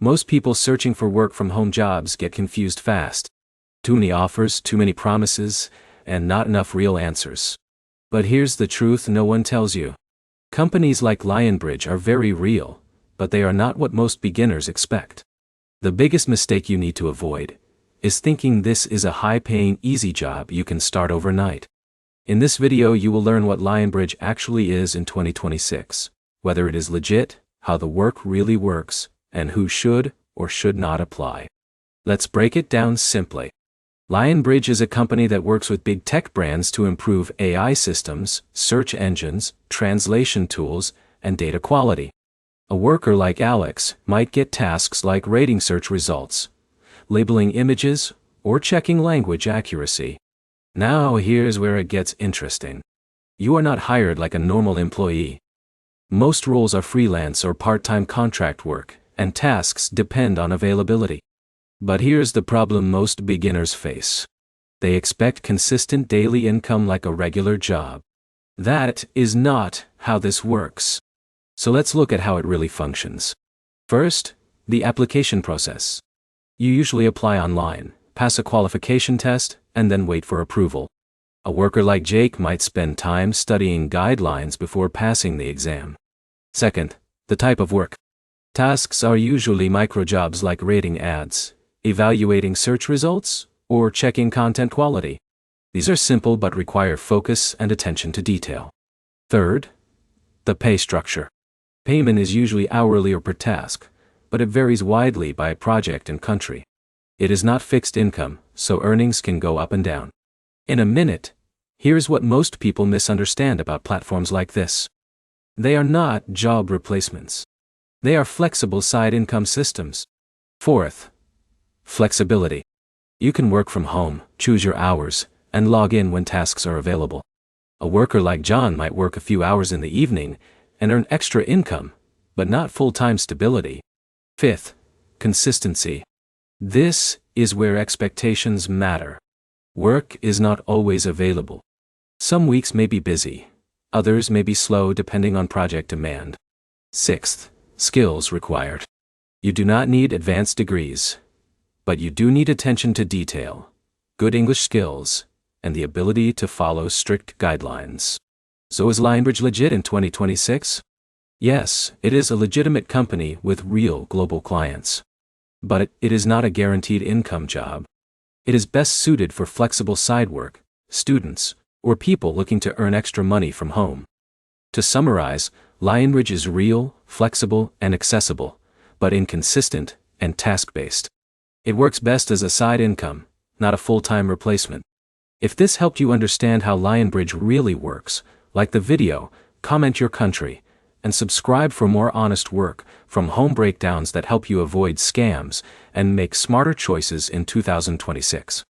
Most people searching for work-from-home jobs get confused fast. Too many offers, too many promises, and not enough real answers. But here's the truth no one tells you. Companies like Lionbridge are very real, but they are not what most beginners expect. The biggest mistake you need to avoid is thinking this is a high-paying, easy job you can start overnight. In this video you will learn what Lionbridge actually is in 2026, whether it is legit, how the work really works, and who should or should not apply. Let's break it down simply. Lionbridge is a company that works with big tech brands to improve AI systems, search engines, translation tools, and data quality. A worker like Alex might get tasks like rating search results, labeling images, or checking language accuracy. Now here's where it gets interesting. You are not hired like a normal employee. Most roles are freelance or part-time contract work, and tasks depend on availability. But here's the problem most beginners face. They expect consistent daily income like a regular job. That is not how this works. So let's look at how it really functions. First, the application process. You usually apply online, pass a qualification test, and then wait for approval. A worker like Jake might spend time studying guidelines before passing the exam. Second, the type of work. Tasks are usually microjobs like rating ads, evaluating search results, or checking content quality. These are simple but require focus and attention to detail. Third, the pay structure. Payment is usually hourly or per task, but it varies widely by project and country. It is not fixed income, so earnings can go up and down. In a minute, here's what most people misunderstand about platforms like this. They are not job replacements. They are flexible side income systems. Fourth, flexibility. You can work from home, choose your hours, and log in when tasks are available. A worker like John might work a few hours in the evening and earn extra income, but not full-time stability. Fifth, consistency. This is where expectations matter. Work is not always available. Some weeks may be busy, others may be slow depending on project demand. Sixth, skills required. You do not need advanced degrees, but you do need attention to detail, good English skills, and the ability to follow strict guidelines. So is Lionbridge legit in 2026? Yes, it is a legitimate company with real global clients. But it is not a guaranteed income job. It is best suited for flexible side work, students, or people looking to earn extra money from home. To summarize, Lionbridge is real, flexible, and accessible, but inconsistent and task-based. It works best as a side income, not a full-time replacement. If this helped you understand how Lionbridge really works, like the video, comment your country, and subscribe for more honest work from home breakdowns that help you avoid scams and make smarter choices in 2026.